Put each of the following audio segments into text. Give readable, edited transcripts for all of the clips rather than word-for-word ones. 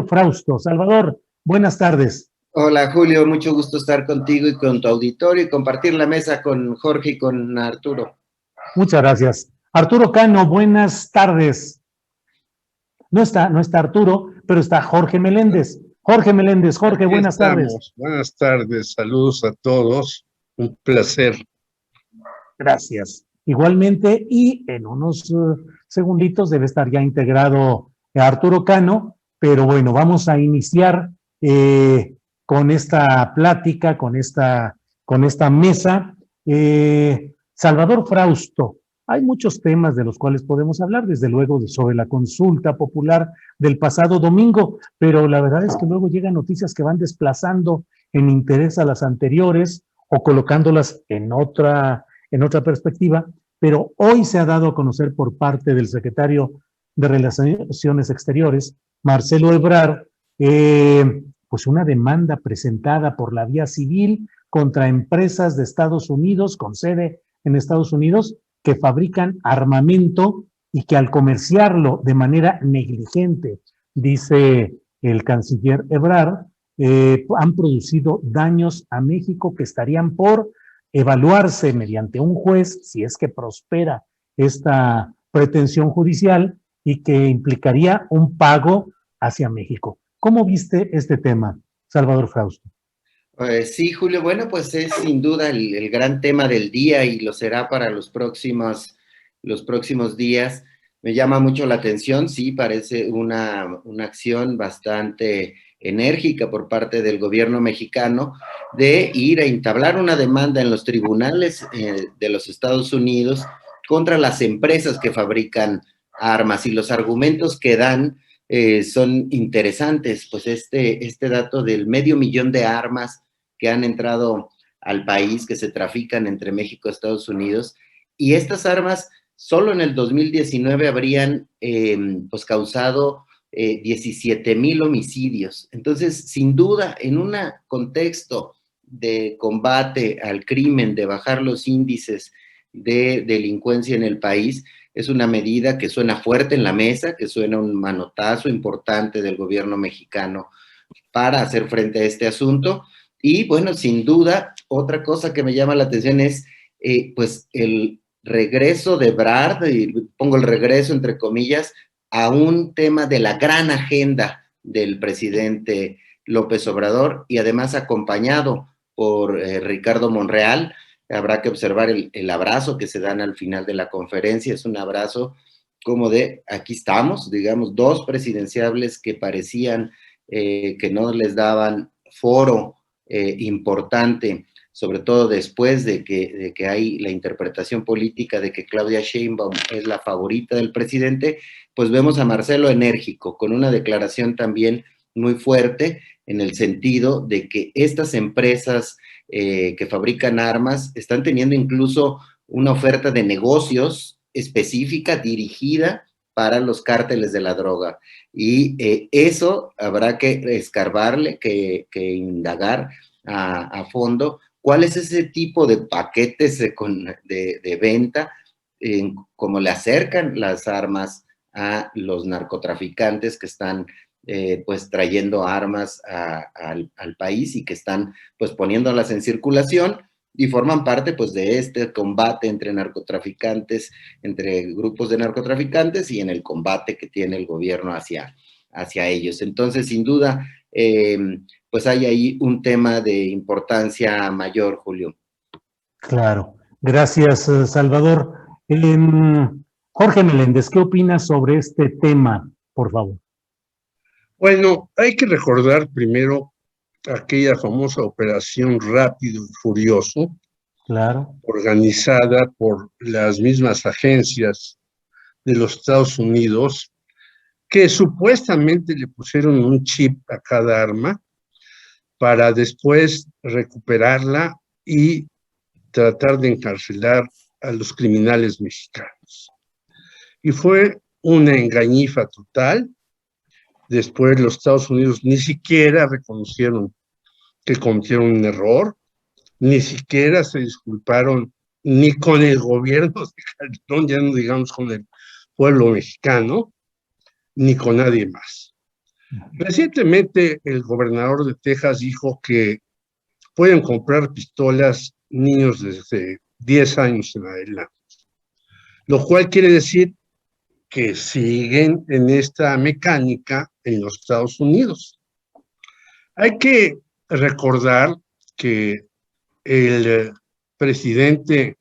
Frausto. Salvador, buenas tardes. Hola Julio, mucho gusto estar contigo y con tu auditorio y compartir la mesa con Jorge y con Arturo. Muchas gracias. Arturo Cano, buenas tardes. No está Arturo, pero está Jorge Meléndez. Jorge, Aquí buenas tardes. estamos. Buenas tardes, saludos a todos. Un placer. Gracias. Igualmente, y en unos segunditos debe estar ya integrado Arturo Cano, pero bueno, vamos a iniciar con esta plática, con esta mesa. Salvador Frausto, hay muchos temas de los cuales podemos hablar, desde luego sobre la consulta popular del pasado domingo, pero la verdad es que luego llegan noticias que van desplazando en interés a las anteriores o colocándolas en otra perspectiva, pero hoy se ha dado a conocer por parte del secretario de Relaciones Exteriores, Marcelo Ebrard, pues una demanda presentada por la vía civil contra empresas de Estados Unidos, con sede en Estados Unidos, que fabrican armamento y que al comerciarlo de manera negligente, dice el canciller Ebrard, han producido daños a México que estarían por evaluarse mediante un juez si es que prospera esta pretensión judicial y que implicaría un pago hacia México. ¿Cómo viste este tema, Salvador Frausto? Sí, Julio, bueno, pues es sin duda el gran tema del día y lo será para los próximos días. Me llama mucho la atención, sí, parece una acción bastante enérgica por parte del gobierno mexicano de ir a entablar una demanda en los tribunales de los Estados Unidos contra las empresas que fabrican armas, y los argumentos que dan son interesantes. Pues este dato del 500,000 de armas que han entrado al país, que se trafican entre México y Estados Unidos, y estas armas solo en el 2019 habrían pues causado 17,000 homicidios. Entonces, sin duda, en un contexto de combate al crimen, de bajar los índices de delincuencia en el país, es una medida que suena fuerte en la mesa, que suena un manotazo importante del gobierno mexicano para hacer frente a este asunto. Y bueno, sin duda, otra cosa que me llama la atención es pues el regreso de Ebrard, y pongo el regreso entre comillas, a un tema de la gran agenda del presidente López Obrador, y además acompañado por Ricardo Monreal. Habrá que observar el abrazo que se dan al final de la conferencia. Es un abrazo como de aquí estamos, digamos, dos presidenciables que parecían que no les daban foro importante, sobre todo después de que hay la interpretación política de que Claudia Sheinbaum es la favorita del presidente. Pues vemos a Marcelo enérgico, con una declaración también muy fuerte, en el sentido de que estas empresas que fabrican armas están teniendo incluso una oferta de negocios específica, dirigida para los cárteles de la droga. Y eso habrá que escarbarle, que indagar a fondo cuál es ese tipo de paquetes de venta, cómo le acercan las armas a los narcotraficantes que están pues trayendo armas al país, y que están pues poniéndolas en circulación, y forman parte pues de este combate entre narcotraficantes, entre grupos de narcotraficantes, y en el combate que tiene el gobierno hacia ellos. Entonces, sin duda, pues hay ahí un tema de importancia mayor, Julio. Claro, gracias, Salvador. Jorge Meléndez, ¿qué opinas sobre este tema, por favor? Bueno, hay que recordar primero aquella famosa operación Rápido y Furioso, Claro, organizada por las mismas agencias de los Estados Unidos, que supuestamente le pusieron un chip a cada arma para después recuperarla y tratar de encarcelar a los criminales mexicanos. Y fue una engañifa total. Después los Estados Unidos ni siquiera reconocieron que cometieron un error, ni siquiera se disculparon ni con el gobierno de Calderón, ya no digamos con el pueblo mexicano, ni con nadie más. Recientemente el gobernador de Texas dijo que pueden comprar pistolas niños desde 10 años en adelante, lo cual quiere decir que siguen en esta mecánica en los Estados Unidos. Hay que recordar que el presidente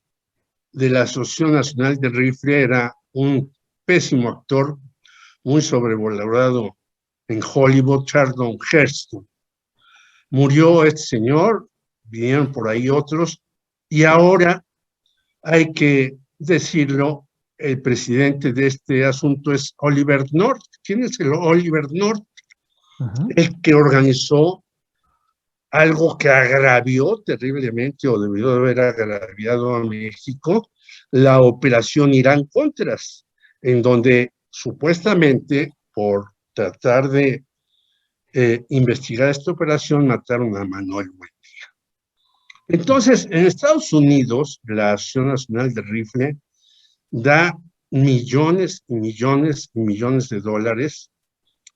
de la Asociación Nacional del Rifle era un pésimo actor, muy sobrevalorado en Hollywood, Charlton Heston. Murió este señor, vinieron por ahí otros, y ahora hay que decirlo, el presidente de este asunto es Oliver North. ¿Quién es el Oliver North? El que organizó algo que agravió terriblemente, o debió de haber agraviado a México, la operación Irán-Contras, en donde supuestamente por tratar de investigar esta operación mataron a Manuel Buendía. Entonces, en Estados Unidos, la Asociación Nacional del Rifle da millones y millones y millones de dólares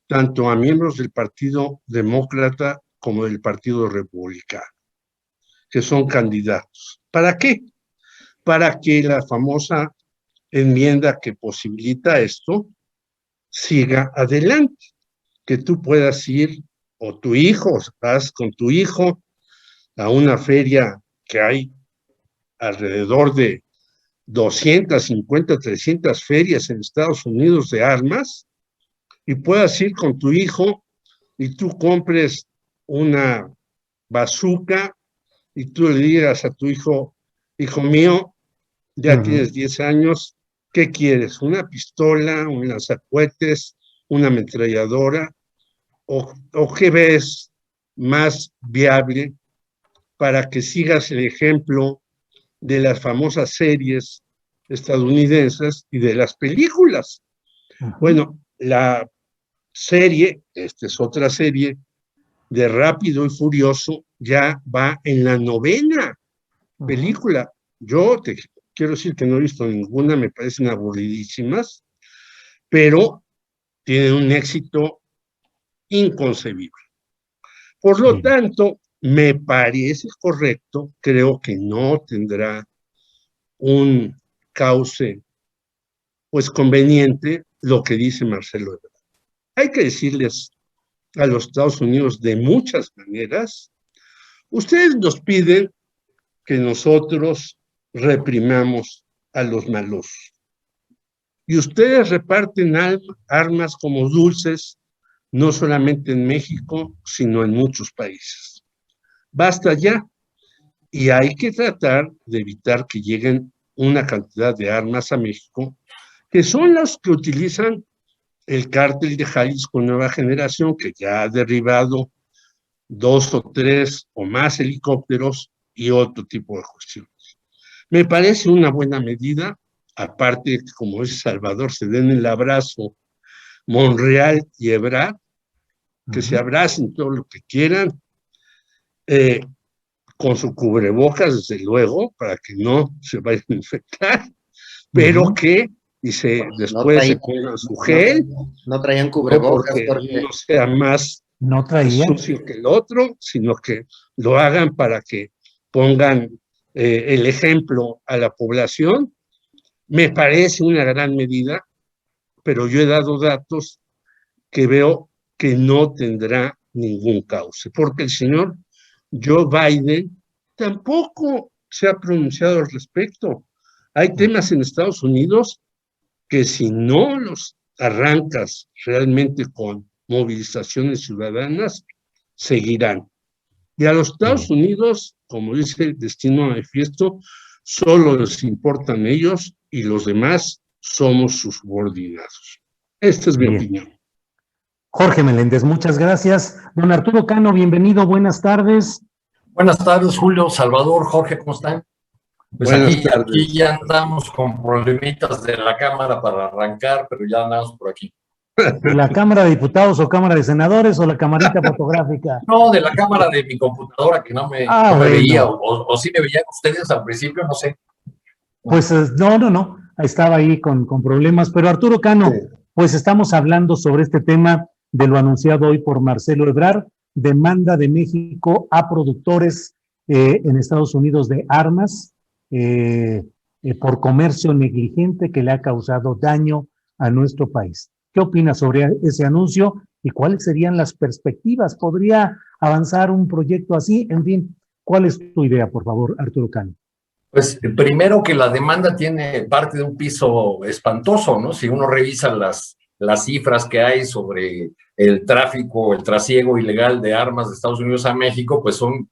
tanto a miembros del Partido Demócrata como del Partido Republicano, que son candidatos. ¿Para qué? Para que la famosa enmienda que posibilita esto siga adelante, que tú puedas ir, o tu hijo, vas con tu hijo a una feria que hay alrededor de 250, 300 ferias en Estados Unidos de armas, y puedas ir con tu hijo y tú compres una bazooka y tú le digas a tu hijo, hijo mío, ya tienes 10 años, ¿qué quieres? ¿Una pistola, un lanzacohetes, una ametralladora? ¿O qué ves más viable para que sigas el ejemplo de las famosas series estadounidenses y de las películas? Bueno, la serie, esta es otra serie, de Rápido y Furioso, ya va en la 9ª película. Yo te quiero decir que no he visto ninguna, me parecen aburridísimas, pero tienen un éxito inconcebible. Por lo tanto, me parece correcto, creo que no tendrá un cauce pues conveniente lo que dice Marcelo Ebrard. Hay que decirles a los Estados Unidos de muchas maneras, ustedes nos piden que nosotros reprimamos a los malosos. Y ustedes reparten armas como dulces, no solamente en México, sino en muchos países. Basta ya. Y hay que tratar de evitar que lleguen una cantidad de armas a México, que son las que utilizan el cártel de Jalisco Nueva Generación, que ya ha derribado 2 o 3 o más helicópteros y otro tipo de cuestiones. Me parece una buena medida, aparte que, como dice Salvador, se den el abrazo Monreal y Ebrard, que se abracen todo lo que quieran, con su cubrebocas, desde luego, para que no se vayan a infectar, pero que después se pongan su gel. No traían cubrebocas porque no sea más sucio que el otro, sino que lo hagan para que pongan el ejemplo a la población. Me parece una gran medida, pero yo he dado datos que veo que no tendrá ningún cauce, porque el señor Joe Biden tampoco se ha pronunciado al respecto. Hay temas en Estados Unidos que si no los arrancas realmente con movilizaciones ciudadanas, seguirán. Y a los Estados Unidos, como dice el destino manifiesto, solo les importan ellos y los demás somos sus subordinados. Esta es mi opinión. Jorge Meléndez, muchas gracias. Don Arturo Cano, bienvenido, buenas tardes. Buenas tardes, Julio, Salvador, Jorge, ¿cómo están? Pues aquí ya andamos con problemitas de la Cámara para arrancar, pero ya andamos por aquí. ¿De la Cámara de Diputados o Cámara de Senadores o la camarita fotográfica? No, de la cámara de mi computadora que no me veía, o sí me veían ustedes al principio, no sé. Pues no, estaba ahí con problemas, pero Arturo Cano, pues estamos hablando sobre este tema de lo anunciado hoy por Marcelo Ebrard, demanda de México a productores en Estados Unidos de armas por comercio negligente que le ha causado daño a nuestro país. ¿Qué opinas sobre ese anuncio y cuáles serían las perspectivas? ¿Podría avanzar un proyecto así? En fin, ¿cuál es tu idea, por favor, Arturo Cano? Pues primero que la demanda tiene parte de un piso espantoso, ¿no? Si uno revisa las cifras que hay sobre el tráfico, el trasiego ilegal de armas de Estados Unidos a México, pues son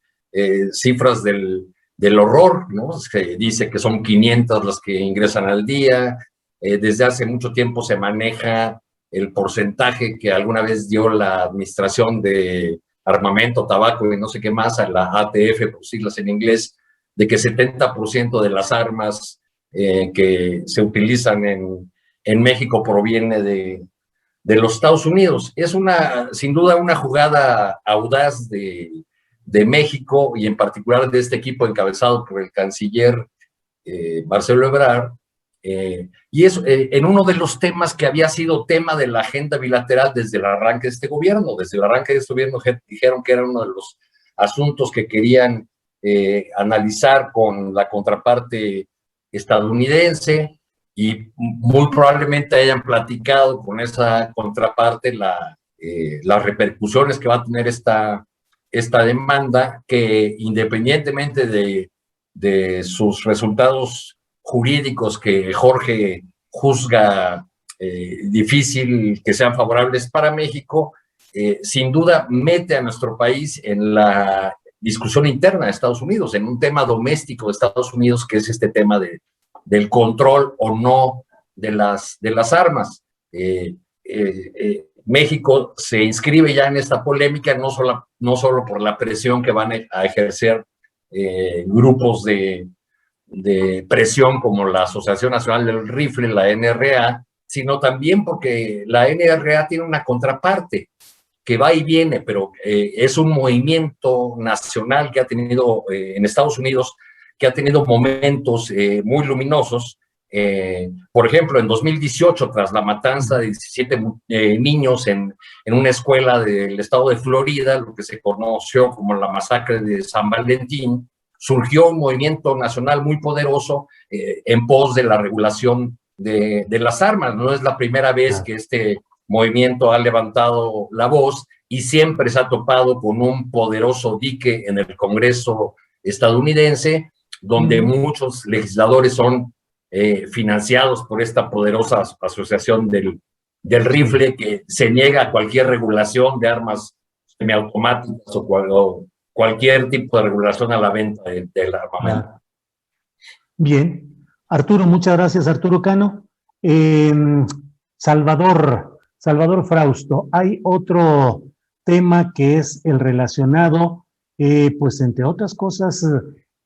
cifras del horror, ¿no? Se dice que son 500 las que ingresan al día. Desde hace mucho tiempo se maneja el porcentaje que alguna vez dio la Administración de Armamento, Tabaco y no sé qué más, a la ATF, por siglas en inglés, de que 70% de las armas que se utilizan en México proviene de los Estados Unidos. Es sin duda una jugada audaz de México y en particular de este equipo encabezado por el canciller Marcelo Ebrard, y es en uno de los temas que había sido tema de la agenda bilateral desde el arranque de este gobierno. Desde el arranque de este gobierno dijeron que era uno de los asuntos que querían analizar con la contraparte estadounidense, y muy probablemente hayan platicado con esa contraparte las repercusiones que va a tener esta demanda, que independientemente de sus resultados jurídicos que Jorge juzga difícil que sean favorables para México, sin duda mete a nuestro país en la discusión interna de Estados Unidos, en un tema doméstico de Estados Unidos, que es este tema del control o no de las armas. México se inscribe ya en esta polémica, no solo por la presión que van a ejercer grupos de presión como la Asociación Nacional del Rifle, la NRA, sino también porque la NRA tiene una contraparte que va y viene, pero es un movimiento nacional que ha tenido en Estados Unidos, que ha tenido momentos muy luminosos. Por ejemplo, en 2018, tras la matanza de 17 niños en una escuela del estado de Florida, lo que se conoció como la masacre de San Valentín, surgió un movimiento nacional muy poderoso en pos de la regulación de las armas. No es la primera vez que este movimiento ha levantado la voz y siempre se ha topado con un poderoso dique en el Congreso estadounidense, donde muchos legisladores son financiados por esta poderosa asociación del rifle, que se niega a cualquier regulación de armas semiautomáticas o cualquier tipo de regulación a la venta del armamento. Bien. Arturo, muchas gracias, Arturo Cano. Salvador Frausto, hay otro tema que es el relacionado, pues entre otras cosas,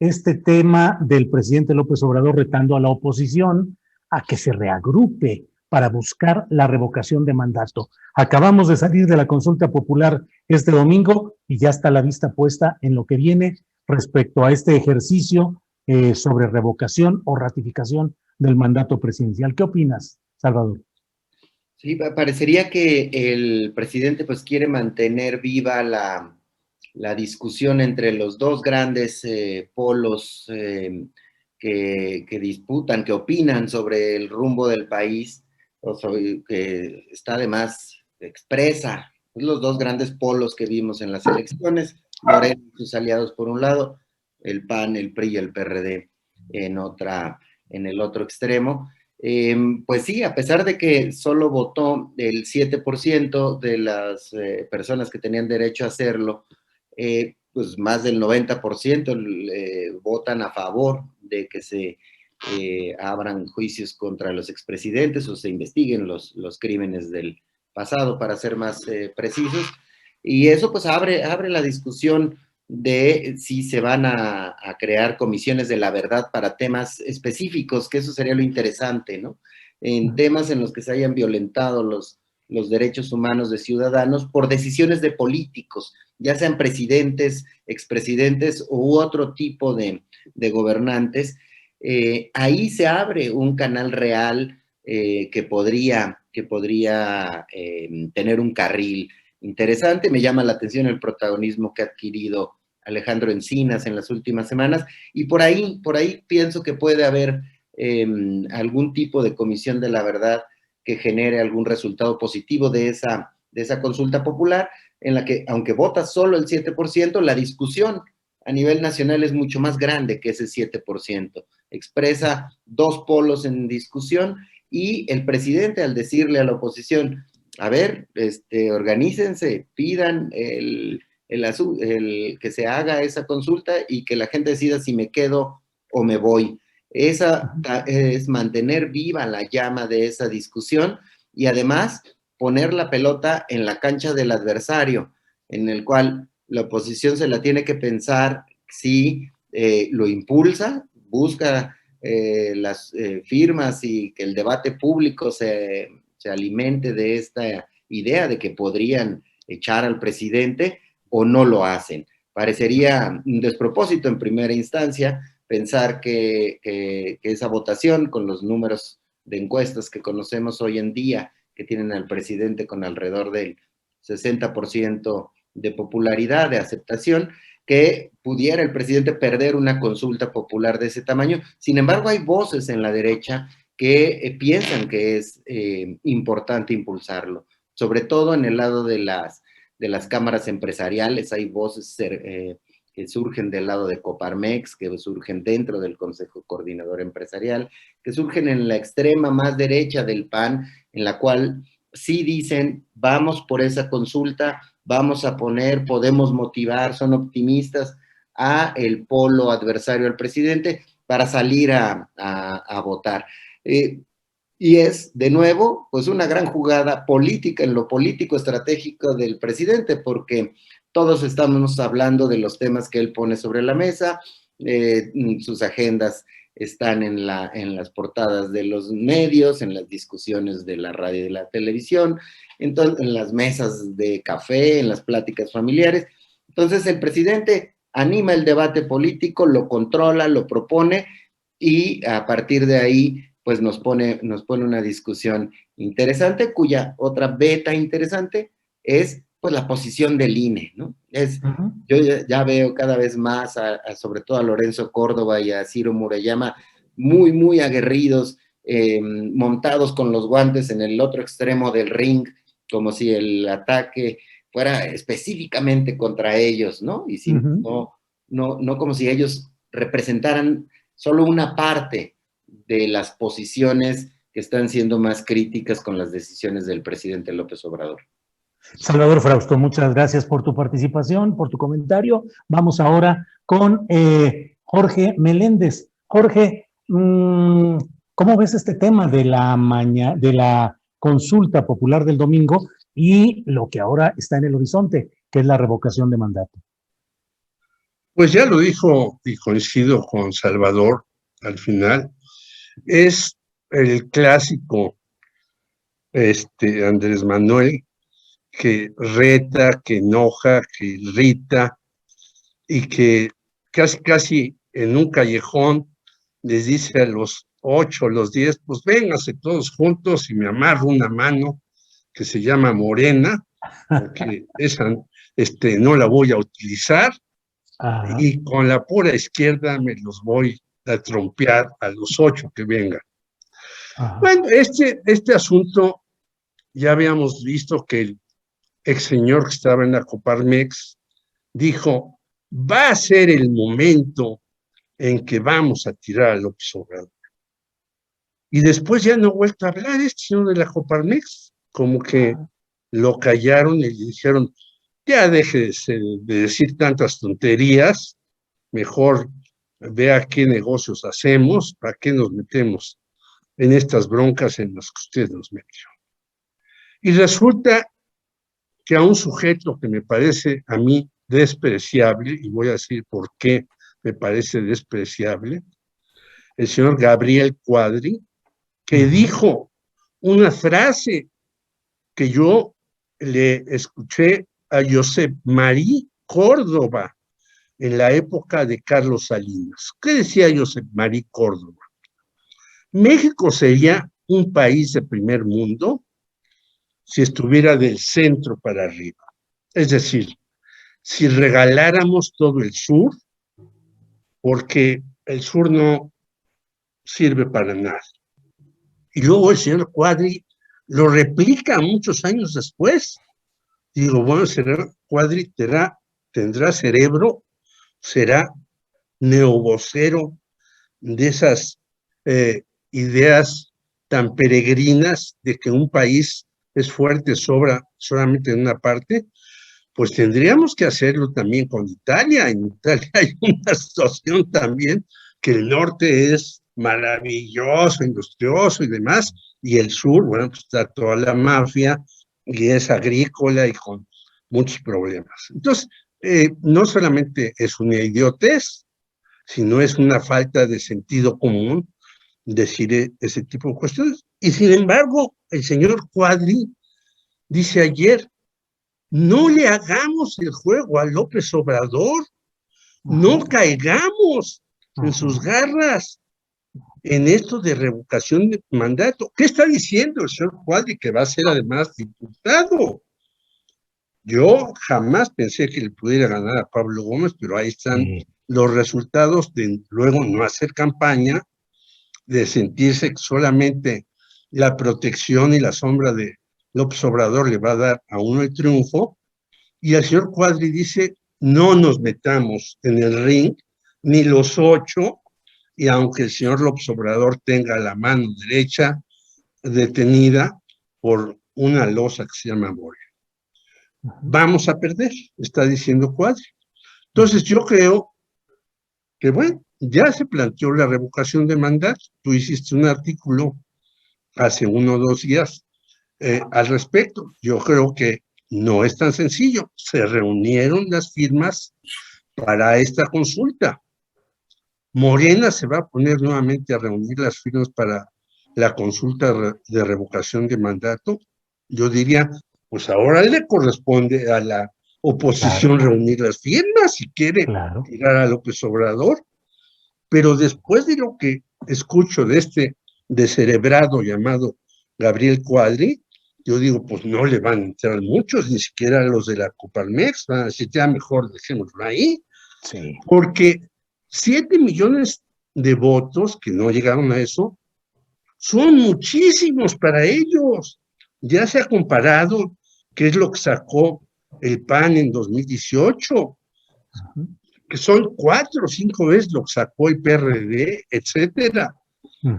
este tema del presidente López Obrador retando a la oposición a que se reagrupe para buscar la revocación de mandato. Acabamos de salir de la consulta popular este domingo y ya está la vista puesta en lo que viene respecto a este ejercicio sobre revocación o ratificación del mandato presidencial. ¿Qué opinas, Salvador? Sí, parecería que el presidente pues quiere mantener viva la discusión entre los dos grandes polos que disputan, que opinan sobre el rumbo del país, o sobre, que está además expresa los dos grandes polos que vimos en las elecciones, Morena y sus aliados por un lado, el PAN, el PRI y el PRD en el otro extremo. Pues sí, a pesar de que solo votó el 7% de las personas que tenían derecho a hacerlo, pues más del 90% votan a favor de que se abran juicios contra los expresidentes o se investiguen los crímenes del pasado, para ser más precisos. Y eso pues abre la discusión de si se van a crear comisiones de la verdad para temas específicos, que eso sería lo interesante, ¿no? En temas en los que se hayan violentado los derechos humanos de ciudadanos por decisiones de políticos, ya sean presidentes, expresidentes u otro tipo de gobernantes. Ahí se abre un canal real que podría tener un carril interesante. Me llama la atención el protagonismo que ha adquirido Alejandro Encinas en las últimas semanas, y por ahí pienso que puede haber algún tipo de comisión de la verdad que genere algún resultado positivo de esa consulta popular, en la que, aunque vota solo el 7%, la discusión a nivel nacional es mucho más grande que ese 7%. Expresa dos polos en discusión, y el presidente, al decirle a la oposición, a ver, organícense, pidan que se haga esa consulta y que la gente decida si me quedo o me voy. Esa es mantener viva la llama de esa discusión, y además poner la pelota en la cancha del adversario, en el cual la oposición se la tiene que pensar si lo impulsa, busca las firmas y que el debate público se alimente de esta idea de que podrían echar al presidente, o no lo hacen. Parecería un despropósito en primera instancia pensar que esa votación, con los números de encuestas que conocemos hoy en día, que tienen al presidente con alrededor del 60% de popularidad, de aceptación, que pudiera el presidente perder una consulta popular de ese tamaño. Sin embargo, hay voces en la derecha que piensan que es importante impulsarlo, sobre todo en el lado de las cámaras empresariales. Hay voces que surgen del lado de Coparmex, que surgen dentro del Consejo Coordinador Empresarial, que surgen en la extrema más derecha del PAN, en la cual sí dicen, vamos por esa consulta, vamos a podemos motivar, son optimistas, a el polo adversario al presidente para salir a votar. Y es, de nuevo, pues una gran jugada política, en lo político estratégico del presidente, porque todos estamos hablando de los temas que él pone sobre la mesa, sus agendas están en las portadas de los medios, en las discusiones de la radio y de la televisión, entonces, en las mesas de café, en las pláticas familiares. Entonces el presidente anima el debate político, lo controla, lo propone, y a partir de ahí pues nos pone una discusión interesante, cuya otra beta interesante es pues la posición del INE, ¿no? Yo ya veo cada vez más, sobre todo a Lorenzo Córdoba y a Ciro Murayama, muy, muy aguerridos, montados con los guantes en el otro extremo del ring, como si el ataque fuera específicamente contra ellos, ¿no? Y si, no como si ellos representaran solo una parte de las posiciones que están siendo más críticas con las decisiones del presidente López Obrador. Salvador Frausto, muchas gracias por tu participación, por tu comentario. Vamos ahora con Jorge Meléndez. Jorge, ¿cómo ves este tema de la consulta popular del domingo y lo que ahora está en el horizonte, que es la revocación de mandato? Pues ya lo dijo, y coincido con Salvador al final, es el clásico Andrés Manuel, que reta, que enoja, que irrita, y que casi en un callejón les dice a los 8, los 10, pues vénganse todos juntos y me amarro una mano que se llama Morena, porque esa no la voy a utilizar. Ajá. Y con la pura izquierda me los voy a trompear a los 8 que vengan. Ajá. Bueno, este asunto ya habíamos visto que el ex señor que estaba en la Coparmex dijo, va a ser el momento en que vamos a tirar a López Obrador. Y después ya no ha vuelto a hablar este señor de la Coparmex, como que lo callaron y le dijeron, ya deje de decir tantas tonterías, mejor vea qué negocios hacemos, para qué nos metemos en estas broncas en las que usted nos metió. Y resulta que a un sujeto que me parece a mí despreciable, y voy a decir por qué me parece despreciable, el señor Gabriel Cuadri, que dijo una frase que yo le escuché a Josep Marí Córdoba en la época de Carlos Salinas. ¿Qué decía Josep Marí Córdoba? México sería un país de primer mundo si estuviera del centro para arriba. Es decir, si regaláramos todo el sur, porque el sur no sirve para nada. Y luego el señor Quadri lo replica muchos años después. Digo, bueno, Quadri tendrá cerebro, será neovocero de esas ideas tan peregrinas de que un país es fuerte solamente en una parte. Pues tendríamos que hacerlo también con Italia. En Italia hay una situación también que el norte es maravilloso, industrioso y demás, y el sur, bueno, pues está toda la mafia y es agrícola y con muchos problemas. Entonces, no solamente es una idiotez, sino es una falta de sentido común decir ese tipo de cuestiones. Y sin embargo, el señor Quadri dice ayer, no le hagamos el juego a López Obrador, no caigamos en sus garras en esto de revocación de mandato. ¿Qué está diciendo el señor Quadri, que va a ser además diputado? Yo jamás pensé que le pudiera ganar a Pablo Gómez, pero ahí están los resultados de luego no hacer campaña, de sentirse que solamente la protección y la sombra de López Obrador le va a dar a uno el triunfo. Y el señor Quadri dice, no nos metamos en el ring, ni los 8, y aunque el señor López Obrador tenga la mano derecha detenida por una losa que se llama Moria. Vamos a perder, está diciendo Quadri. Entonces yo creo que, bueno, ya se planteó la revocación de mandato. Tú hiciste un artículo hace 1 o 2 días al respecto. Yo creo que no es tan sencillo. Se reunieron las firmas para esta consulta. Morena se va a poner nuevamente a reunir las firmas para la consulta de revocación de mandato. Yo diría, pues ahora le corresponde a la oposición reunir las firmas si quiere tirar a López Obrador. Pero después de lo que escucho de este descerebrado llamado Gabriel Quadri, yo digo, pues no le van a entrar muchos, ni siquiera los de la Coparmex, van a decir, ya mejor dejémoslo ahí, porque 7 millones de votos, que no llegaron a eso, son muchísimos para ellos. Ya se ha comparado qué es lo que sacó el PAN en 2018, que son 4 o 5 veces lo que sacó el PRD, etcétera.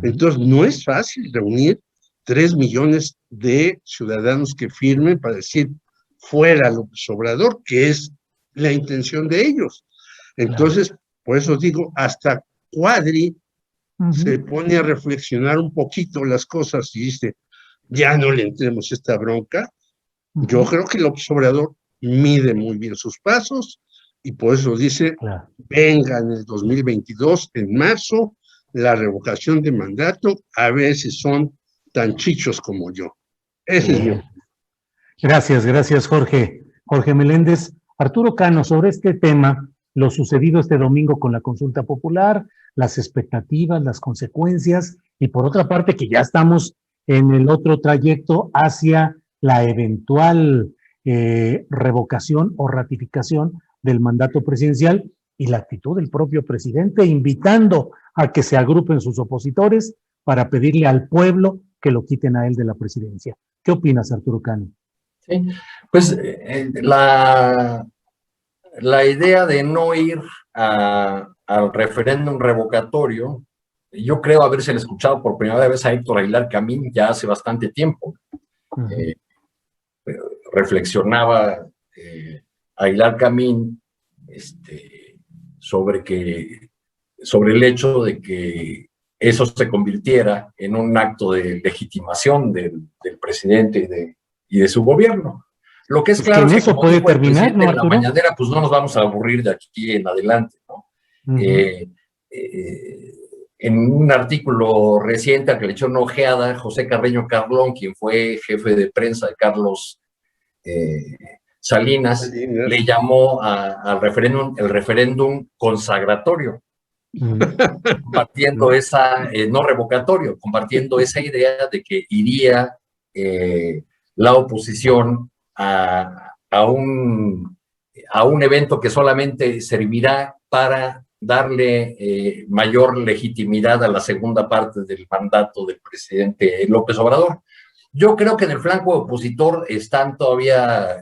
Entonces, no es fácil reunir 3 millones de ciudadanos que firmen para decir fuera López Obrador, que es la intención de ellos. Entonces, por eso digo, hasta Quadri se pone a reflexionar un poquito las cosas y dice, ya no le entremos esta bronca. Yo creo que López Obrador mide muy bien sus pasos y por eso dice, venga en el 2022, en marzo, la revocación de mandato, a ver si son tan chichos como yo. Ese es mi... Gracias, Jorge. Jorge Meléndez. Arturo Cano, sobre este tema, lo sucedido este domingo con la consulta popular, las expectativas, las consecuencias, y por otra parte que ya estamos en el otro trayecto hacia la eventual revocación o ratificación del mandato presidencial y la actitud del propio presidente invitando a que se agrupen sus opositores para pedirle al pueblo que lo quiten a él de la presidencia. ¿Qué opinas, Arturo Cano? Sí, pues la idea de no ir al referéndum revocatorio, yo creo haberse escuchado por primera vez a Héctor Aguilar Camín ya hace bastante tiempo. Reflexionaba Aguilar Camín sobre el hecho de que eso se convirtiera en un acto de legitimación del presidente y de su gobierno. Lo que es claro es que eso puede terminar, ¿no, en la Arturo? mañanera, pues no nos vamos a aburrir de aquí en adelante, ¿no? En un artículo reciente al que le echó una ojeada, José Carreño Carlón, quien fue jefe de prensa de Carlos Salinas, le llamó al referéndum el referéndum consagratorio, compartiendo esa, no revocatorio, compartiendo esa idea de que iría la oposición a un evento que solamente servirá para darle mayor legitimidad a la segunda parte del mandato del presidente López Obrador. Yo creo que en el flanco opositor están todavía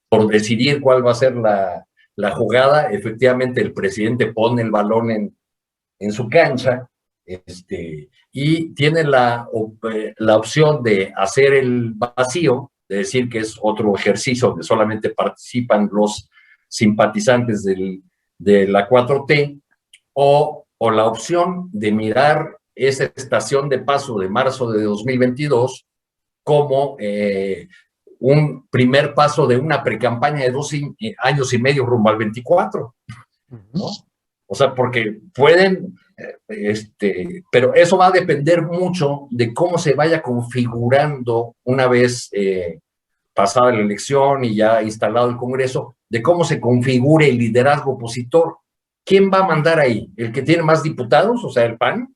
por decidir cuál va a ser la jugada. Efectivamente, el presidente pone el balón en su cancha, y tiene la opción de hacer el vacío, de decir que es otro ejercicio donde solamente participan los simpatizantes de la 4T, o la opción de mirar esa estación de paso de marzo de 2022 como un primer paso de una precampaña de 2 años y medio rumbo al 24, ¿no? O sea, porque pueden, pero eso va a depender mucho de cómo se vaya configurando una vez pasada la elección y ya instalado el Congreso, de cómo se configure el liderazgo opositor. ¿Quién va a mandar ahí? ¿El que tiene más diputados, o sea, el PAN?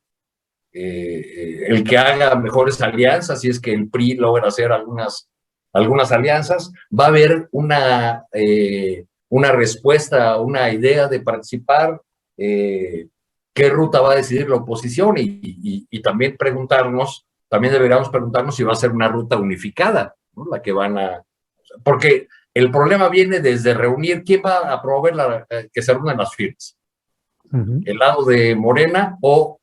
¿El que haga mejores alianzas, si es que el PRI logra hacer algunas alianzas? ¿Va a haber una respuesta, una idea de participar? ¿Qué ruta va a decidir la oposición? Y también deberíamos preguntarnos si va a ser una ruta unificada, ¿no? La que van a... Porque el problema viene desde reunir, ¿quién va a promover que se reúnan las firmas? ¿El lado de Morena o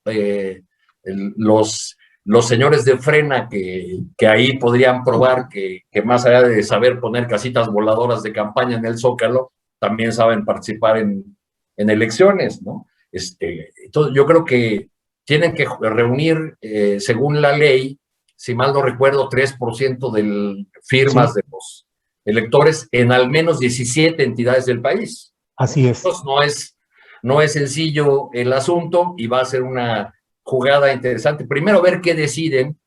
los señores de Frena que ahí podrían probar que más allá de saber poner casitas voladoras de campaña en el Zócalo, también saben participar en elecciones, ¿no? Entonces yo creo que tienen que reunir, según la ley, si mal no recuerdo, 3% de firmas de los electores en al menos 17 entidades del país. Así es. Entonces no es sencillo el asunto y va a ser una jugada interesante. Primero ver qué deciden,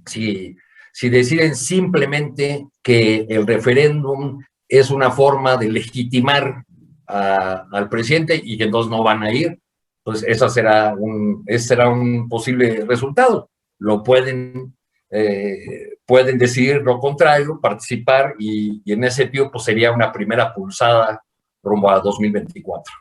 si deciden simplemente que el referéndum es una forma de legitimar al presidente y que entonces no van a ir, pues ese será un posible resultado. Lo pueden decidir lo contrario, participar, y en ese sentido pues sería una primera pulsada rumbo a 2024.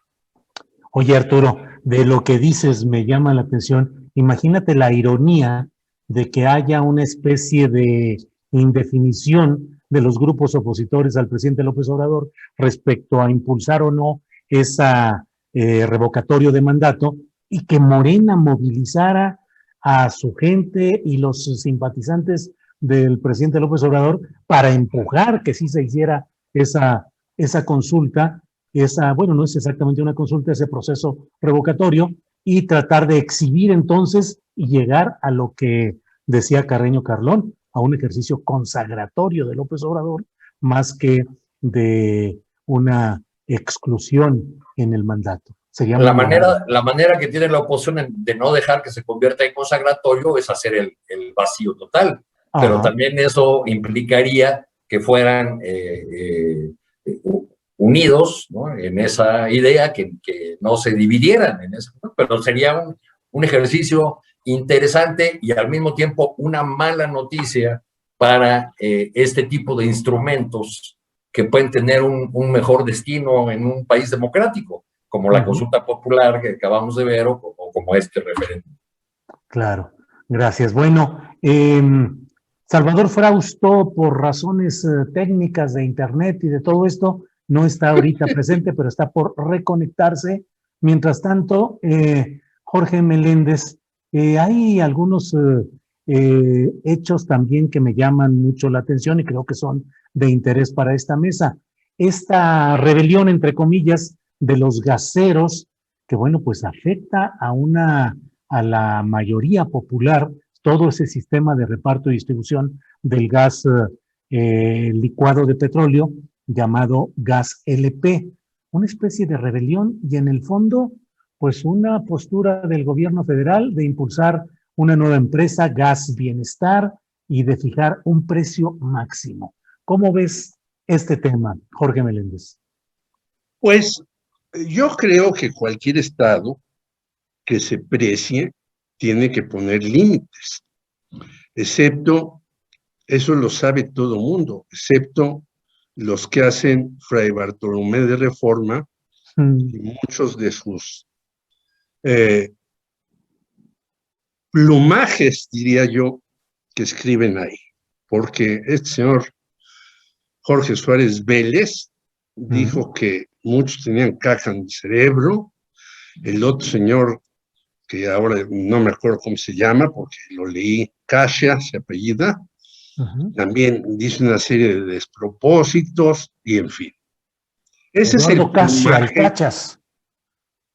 Oye, Arturo, de lo que dices me llama la atención. Imagínate la ironía de que haya una especie de indefinición de los grupos opositores al presidente López Obrador respecto a impulsar o no esa revocatorio de mandato, y que Morena movilizara a su gente y los simpatizantes del presidente López Obrador para empujar que sí se hiciera esa consulta, bueno, no es exactamente una consulta, ese proceso revocatorio, y tratar de exhibir entonces y llegar a lo que decía Carreño Carlón, a un ejercicio consagratorio de López Obrador, más que de una exclusión en el mandato. Sería la manera que tiene la oposición de no dejar que se convierta en consagratorio es hacer el vacío total. Ajá. Pero también eso implicaría que fueran unidos, ¿no?, en esa idea, que no se dividieran en eso, ¿no? Pero sería un ejercicio interesante y al mismo tiempo una mala noticia para este tipo de instrumentos que pueden tener un mejor destino en un país democrático, como la consulta popular que acabamos de ver o como este referéndum. Claro, gracias. Bueno, Salvador Frausto, por razones técnicas de internet y de todo esto, no está ahorita presente, pero está por reconectarse. Mientras tanto, Jorge Meléndez, hay algunos hechos también que me llaman mucho la atención y creo que son de interés para esta mesa. Esta rebelión, entre comillas, de los gaseros, que bueno, pues afecta a la mayoría popular, todo ese sistema de reparto y distribución del gas licuado de petróleo, llamado gas LP, una especie de rebelión y en el fondo, pues una postura del gobierno federal de impulsar una nueva empresa, Gas Bienestar, y de fijar un precio máximo. ¿Cómo ves este tema, Jorge Meléndez? Pues yo creo que cualquier estado que se precie tiene que poner límites, excepto Eso lo sabe todo mundo, excepto los que hacen Fray Bartolomé de Reforma y muchos de sus plumajes, diría yo, que escriben ahí. Porque este señor Jorge Suárez Vélez dijo que muchos tenían caja en el cerebro. El otro señor, que ahora no me acuerdo cómo se llama, porque lo leí, Casia, se apellida, también dice una serie de despropósitos y en fin. Ese Eduardo es el Casia, el plumaje, Cachas.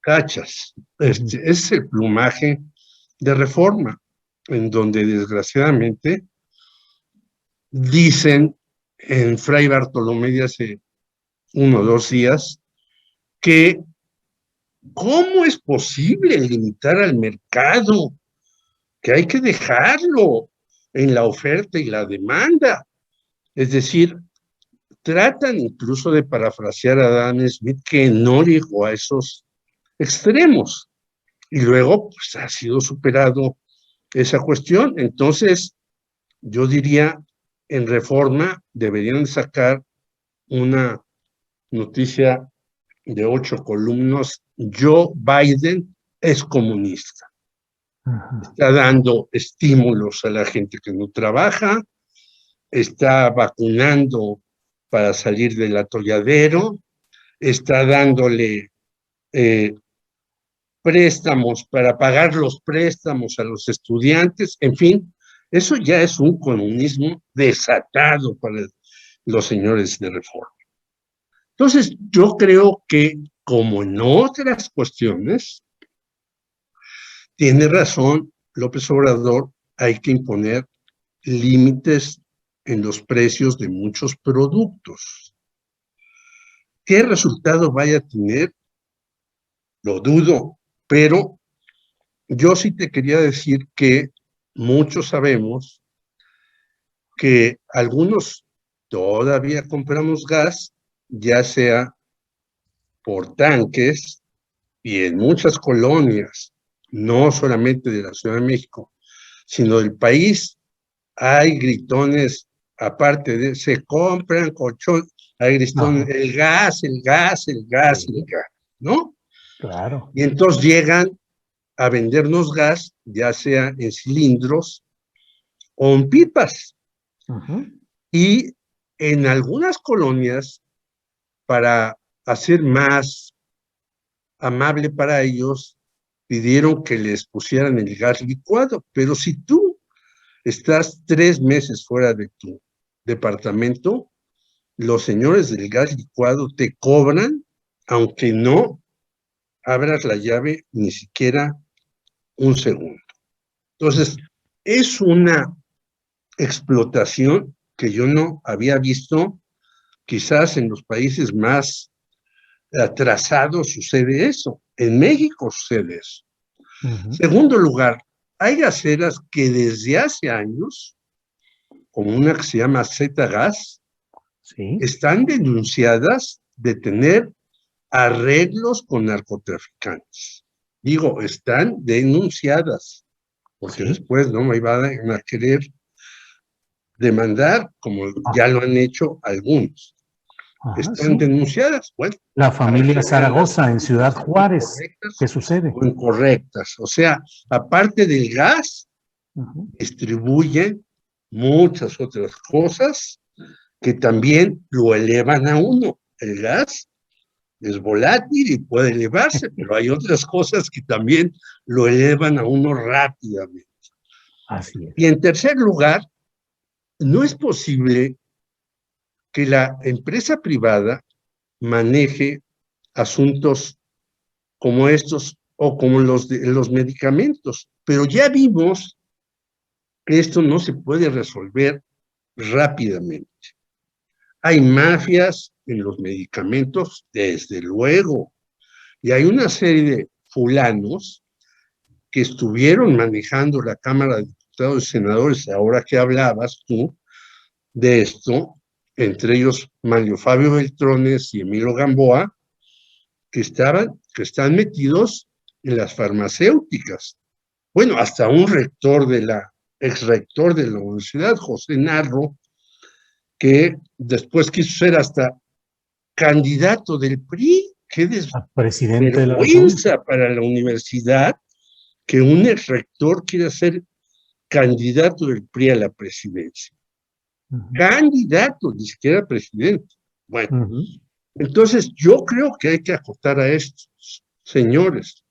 Cachas, es el plumaje de Reforma, en donde desgraciadamente dicen en Fray Bartolomé de hace 1 o 2 días que ¿cómo es posible limitar al mercado? Que hay que dejarlo en la oferta y la demanda. Es decir, tratan incluso de parafrasear a Adam Smith, que no llegó a esos extremos. Y luego, pues, ha sido superado esa cuestión. Entonces, yo diría, en Reforma deberían sacar una noticia de 8 columnas: Joe Biden es comunista. Está dando estímulos a la gente que no trabaja, está vacunando para salir del atolladero, está dándole préstamos para pagar los préstamos a los estudiantes, en fin, eso ya es un comunismo desatado para los señores de Reforma. Entonces, yo creo que, como en otras cuestiones, tiene razón López Obrador, hay que imponer límites en los precios de muchos productos. ¿Qué resultado vaya a tener? Lo dudo, pero yo sí te quería decir que muchos sabemos que algunos todavía compramos gas, ya sea por tanques, y en muchas colonias, no solamente de la Ciudad de México, sino del país, hay gritones, aparte de, se compran colchones, hay gritones, el gas, el gas, el gas, el gas, ¿no? Claro. Y entonces llegan a vendernos gas, ya sea en cilindros o en pipas. Y en algunas colonias, para hacer más amable para ellos, pidieron que les pusieran el gas licuado. Pero si tú estás 3 meses fuera de tu departamento, los señores del gas licuado te cobran, aunque no abras la llave ni siquiera un segundo. Entonces, es una explotación que yo no había visto. Quizás en los países más atrasados sucede eso. En México sucede eso. Segundo lugar, hay gaseras que desde hace años, como una que se llama Z-Gas, están denunciadas de tener arreglos con narcotraficantes. Digo, están denunciadas, porque después no me iban a querer demandar, como ya lo han hecho algunos. Están denunciadas. Bueno, la familia Zaragoza en Ciudad Juárez. ¿Qué sucede? O incorrectas. O sea, aparte del gas, distribuyen muchas otras cosas que también lo elevan a uno. El gas es volátil y puede elevarse, pero hay otras cosas que también lo elevan a uno rápidamente. Así es. Y en tercer lugar, no es posible que la empresa privada maneje asuntos como estos o como los de los medicamentos, pero ya vimos que esto no se puede resolver rápidamente. Hay mafias en los medicamentos, desde luego, y hay una serie de fulanos que estuvieron manejando la Cámara de Diputados y Senadores, ahora que hablabas tú de esto, entre ellos Mario Fabio Beltrones y Emilio Gamboa, que están metidos en las farmacéuticas. Bueno, hasta un rector de la ex rector de la universidad, José Narro, que después quiso ser hasta candidato del PRI. ¡Qué Presidente de la República! desvergüenza para la universidad que un ex rector quiera ser candidato del PRI a la presidencia! Candidato, ni siquiera presidente. Bueno, entonces yo creo que hay que acotar a estos señores.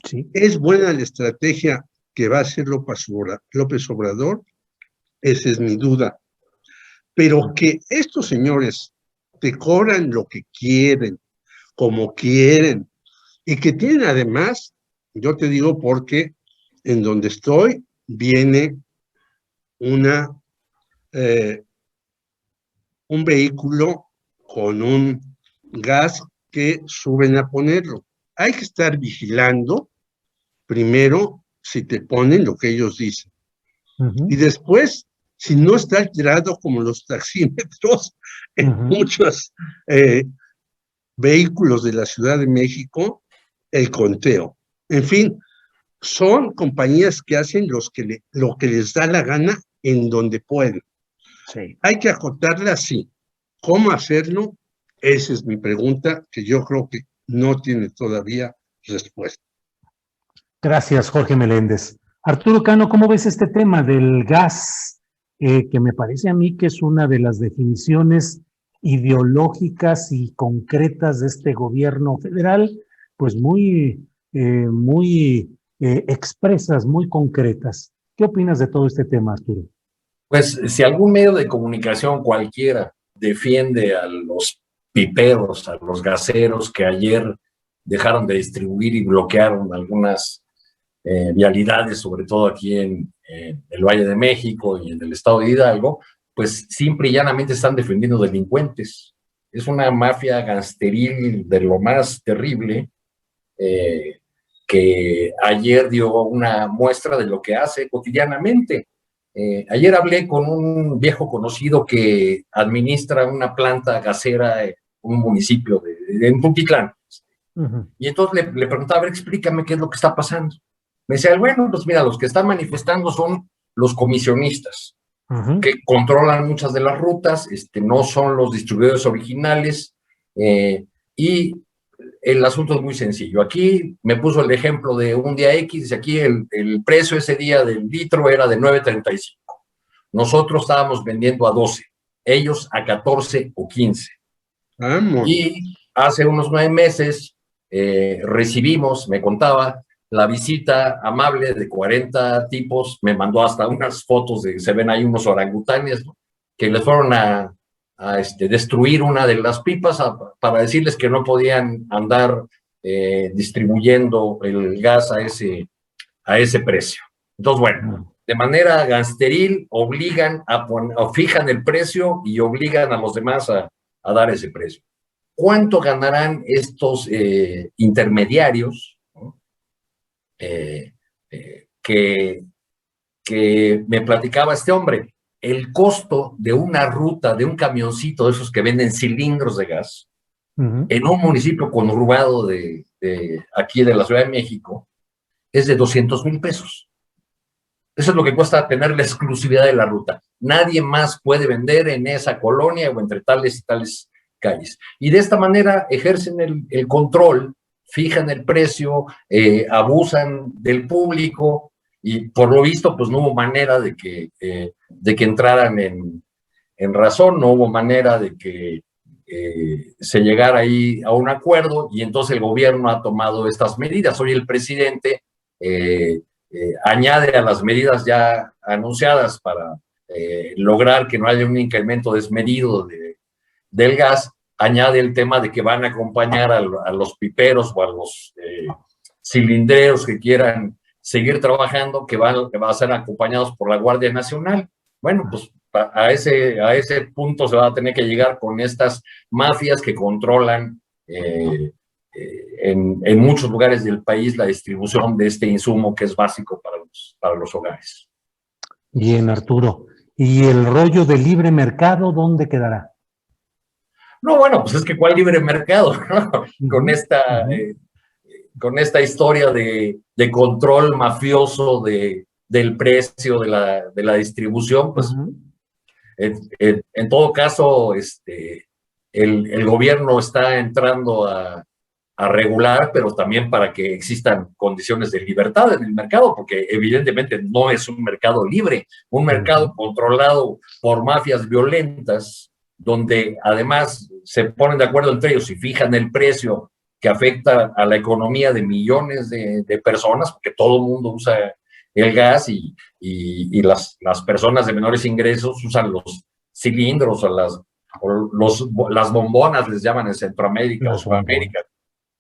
Sí. ¿Es buena la estrategia que va a hacer López Obrador? Esa es mi duda. Pero que estos señores te cobran lo que quieren, como quieren, y que tienen además, yo te digo porque en donde estoy viene un vehículo con un gas que suben a ponerlo. Hay que estar vigilando primero si te ponen lo que ellos dicen. Y después, si no está alterado como los taxímetros en muchos vehículos de la Ciudad de México, el conteo. En fin, son compañías que hacen lo que les da la gana en donde pueden. Sí. Hay que acotarla así. ¿Cómo hacerlo? Esa es mi pregunta, que yo creo que no tiene todavía respuesta. Gracias, Jorge Meléndez. Arturo Cano, ¿cómo ves este tema del gas? Que me parece a mí que es una de las definiciones ideológicas y concretas de este gobierno federal, pues muy expresas, muy concretas. ¿Qué opinas de todo este tema, Arturo? Pues si algún medio de comunicación cualquiera defiende a los piperos, a los gaseros que ayer dejaron de distribuir y bloquearon algunas vialidades, sobre todo aquí en el Valle de México y en el estado de Hidalgo, pues simple y llanamente están defendiendo delincuentes. Es una mafia gangsteril de lo más terrible, que ayer dio una muestra de lo que hace cotidianamente. Ayer hablé con un viejo conocido que administra una planta gasera en un municipio en Tultitlán. Y entonces le preguntaba, a ver, explícame qué es lo que está pasando. Me decía, bueno, pues mira, los que están manifestando son los comisionistas, que controlan muchas de las rutas, no son los distribuidores originales, y el asunto es muy sencillo. Aquí me puso el ejemplo de un día X, dice aquí el precio ese día del litro era de 9.35. Nosotros estábamos vendiendo a 12, ellos a 14 o 15. Vamos. Y hace unos 9 meses recibimos, me contaba, la visita amable de 40 tipos, me mandó hasta unas fotos de, se ven ahí unos orangutanes, ¿no?, que les fueron a destruir una de las pipas para decirles que no podían andar distribuyendo el gas a ese precio. Entonces, bueno, de manera gangsteril obligan o fijan el precio y obligan a los demás a dar ese precio. ¿Cuánto ganarán estos intermediarios, ¿no?, que me platicaba este hombre? El costo de una ruta, de un camioncito de esos que venden cilindros de gas, en un municipio conurbado de aquí de la Ciudad de México, es de 200,000 pesos. Eso es lo que cuesta tener la exclusividad de la ruta. Nadie más puede vender en esa colonia o entre tales y tales calles. Y de esta manera ejercen el control, fijan el precio, abusan del público, y por lo visto pues no hubo manera de que entraran en razón, no hubo manera de que se llegara ahí a un acuerdo, y entonces el gobierno ha tomado estas medidas. Hoy el presidente añade a las medidas ya anunciadas para lograr que no haya un incremento desmedido del gas, añade el tema de que van a acompañar a los piperos o a los cilindreros que quieran seguir trabajando, que van a ser acompañados por la Guardia Nacional. Bueno, pues a ese punto se va a tener que llegar con estas mafias que controlan en muchos lugares del país la distribución de este insumo que es básico para los hogares. Bien, Arturo. ¿Y el rollo del libre mercado dónde quedará? No, bueno, pues es que ¿cuál libre mercado, ¿no? Con esta historia de control mafioso de del precio de la distribución, pues Ujú. en todo caso, el gobierno está entrando a regular, pero también para que existan condiciones de libertad en el mercado, porque evidentemente no es un mercado libre, un mercado controlado por mafias violentas, donde además se ponen de acuerdo entre ellos y fijan el precio que afecta a la economía de millones de personas, porque todo el mundo usa el gas y las personas de menores ingresos usan los cilindros o las bombonas, les llaman en Centroamérica o Las bombonas. Sudamérica.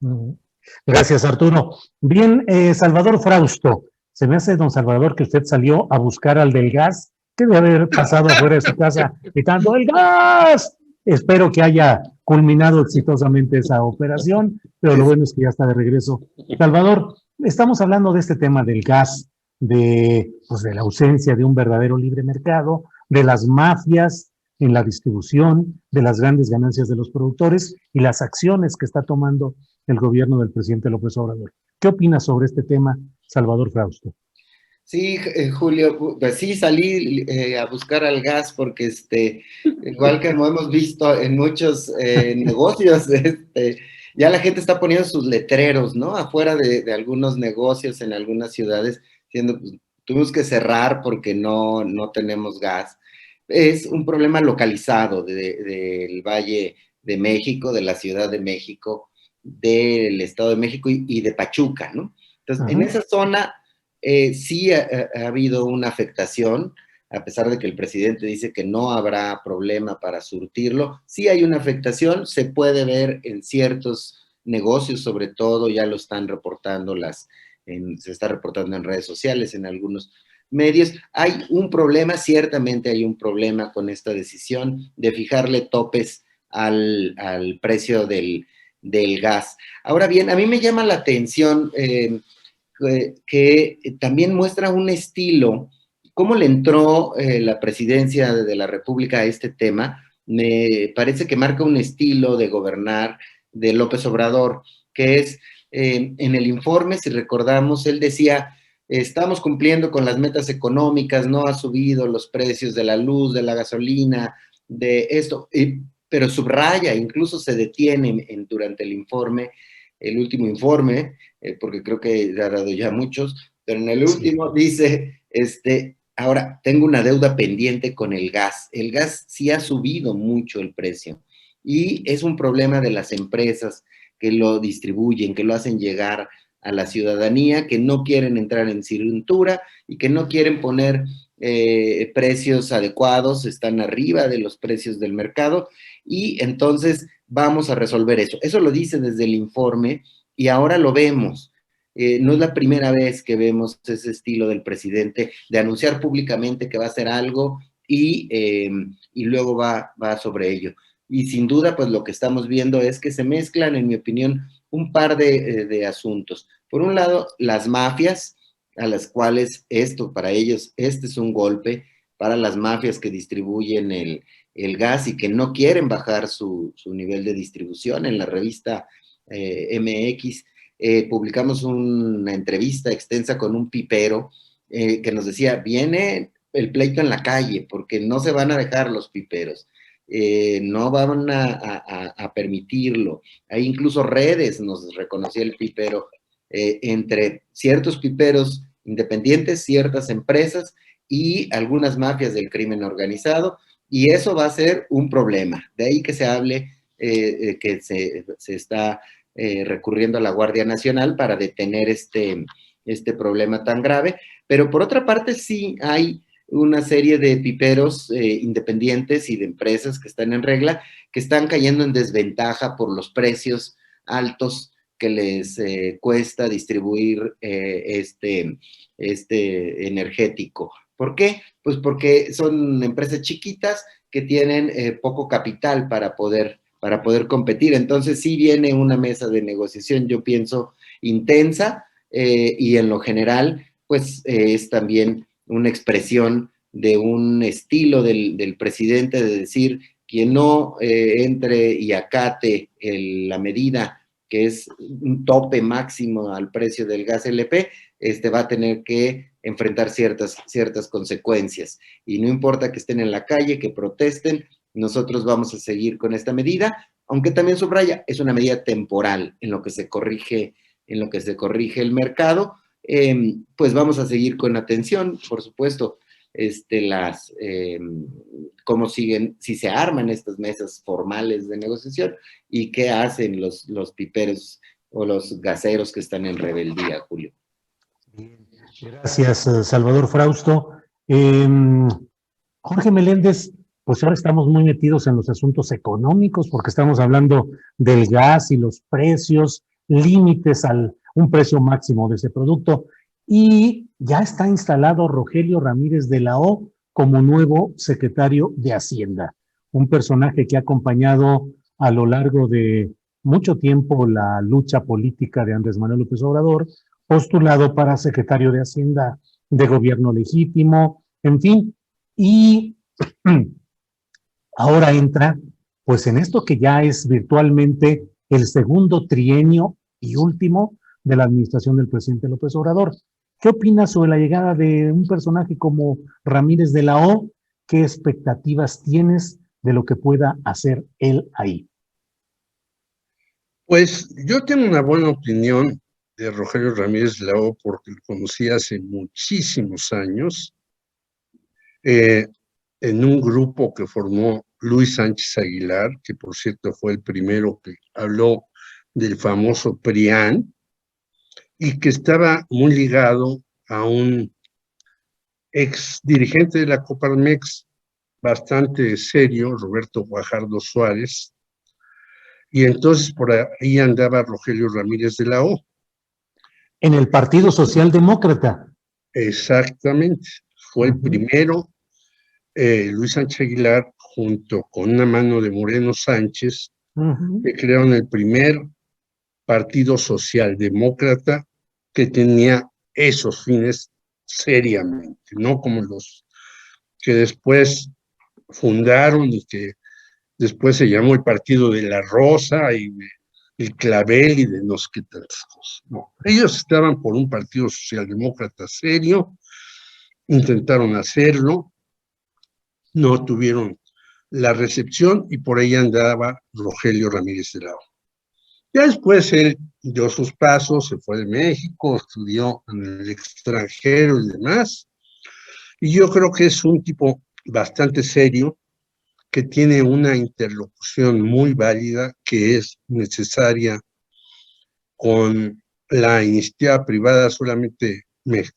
Ujú. Gracias, Arturo. Bien, Salvador Frausto, se me hace, don Salvador, que usted salió a buscar al del gas, que debe haber pasado afuera de su casa gritando ¡el gas! Espero que haya culminado exitosamente esa operación, pero lo bueno es que ya está de regreso. Salvador, estamos hablando de este tema del gas, pues de la ausencia de un verdadero libre mercado, de las mafias en la distribución, de las grandes ganancias de los productores y las acciones que está tomando el gobierno del presidente López Obrador. ¿Qué opinas sobre este tema, Salvador Frausto? Sí, Julio, pues sí, salí a buscar al gas porque, igual que como hemos visto en muchos negocios, ya la gente está poniendo sus letreros, ¿no? Afuera de algunos negocios en algunas ciudades, diciendo, pues, tuvimos que cerrar porque no tenemos gas. Es un problema localizado del Valle de México, de la Ciudad de México, del Estado de México y de Pachuca, ¿no? Entonces, en esa zona sí ha habido una afectación, a pesar de que el presidente dice que no habrá problema para surtirlo, sí hay una afectación, se puede ver en ciertos negocios, sobre todo ya lo están reportando se está reportando en redes sociales, en algunos medios. Hay un problema, ciertamente hay un problema con esta decisión de fijarle topes al precio del gas. Ahora bien, a mí me llama la atención que también muestra un estilo, cómo le entró la presidencia de la República a este tema. Me parece que marca un estilo de gobernar de López Obrador, que es, en el informe, si recordamos, él decía, estamos cumpliendo con las metas económicas, no ha subido los precios de la luz, de la gasolina, de esto, pero subraya, incluso se detiene durante el informe, el último informe, porque creo que ha dado ya muchos, pero en el último dice, ahora tengo una deuda pendiente con el gas. El gas sí ha subido mucho el precio y es un problema de las empresas que lo distribuyen, que lo hacen llegar a la ciudadanía, que no quieren entrar en cintura y que no quieren poner precios adecuados, están arriba de los precios del mercado y entonces vamos a resolver eso. Eso lo dice desde el informe y ahora lo vemos. No es la primera vez que vemos ese estilo del presidente de anunciar públicamente que va a hacer algo y luego va sobre ello. Y sin duda, pues lo que estamos viendo es que se mezclan, en mi opinión, un par de asuntos. Por un lado, las mafias, a las cuales para ellos, este es un golpe para las mafias que distribuyen el gas y que no quieren bajar su nivel de distribución. En la revista MX publicamos una entrevista extensa con un pipero que nos decía, viene el pleito en la calle porque no se van a dejar los piperos. No van a permitirlo. Hay incluso redes, nos reconocía el pipero, entre ciertos piperos independientes, ciertas empresas y algunas mafias del crimen organizado, y eso va a ser un problema. De ahí que se hable que se está recurriendo a la Guardia Nacional para detener este problema tan grave, pero por otra parte sí hay una serie de piperos independientes y de empresas que están en regla, que están cayendo en desventaja por los precios altos que les cuesta distribuir este energético. ¿Por qué? Pues porque son empresas chiquitas que tienen poco capital para poder competir. Entonces sí viene una mesa de negociación, yo pienso, intensa y en lo general, pues es también una expresión de un estilo del presidente de decir quien no entre y acate la medida que es un tope máximo al precio del gas LP, va a tener que enfrentar ciertas consecuencias. Y no importa que estén en la calle, que protesten, nosotros vamos a seguir con esta medida, aunque también subraya, es una medida temporal en lo que se corrige el mercado. Pues vamos a seguir con atención, por supuesto, cómo siguen, si se arman estas mesas formales de negociación y qué hacen los piperos o los gaseros que están en rebeldía, Julio. Bien, gracias, Salvador Frausto. Jorge Meléndez, pues ahora estamos muy metidos en los asuntos económicos porque estamos hablando del gas y los precios, límites a un precio máximo de ese producto. Y ya está instalado Rogelio Ramírez de la O como nuevo secretario de Hacienda, un personaje que ha acompañado a lo largo de mucho tiempo la lucha política de Andrés Manuel López Obrador, postulado para secretario de Hacienda de gobierno legítimo, en fin, y ahora entra pues en esto que ya es virtualmente el segundo trienio y último de la administración del presidente López Obrador. ¿Qué opinas sobre la llegada de un personaje como Ramírez de la O? ¿Qué expectativas tienes de lo que pueda hacer él ahí? Pues yo tengo una buena opinión de Rogelio Ramírez de la O porque lo conocí hace muchísimos años en un grupo que formó Luis Sánchez Aguilar, que por cierto fue el primero que habló del famoso PRIAN, y que estaba muy ligado a un ex dirigente de la Coparmex bastante serio, Roberto Guajardo Suárez, y entonces por ahí andaba Rogelio Ramírez de la O. En el Partido Socialdemócrata. Exactamente, fue el primero, Luis Sánchez Aguilar, junto con una mano de Moreno Sánchez, que crearon el primer partido socialdemócrata que tenía esos fines seriamente, no como los que después fundaron y que después se llamó el Partido de la Rosa y el Clavel y de no sé qué tantas cosas. No, ellos estaban por un partido socialdemócrata serio, intentaron hacerlo, no tuvieron la recepción y por ahí andaba Rogelio Ramírez de la O. Ya después él dio sus pasos, se fue de México, estudió en el extranjero y demás, y yo creo que es un tipo bastante serio, que tiene una interlocución muy válida, que es necesaria con la iniciativa privada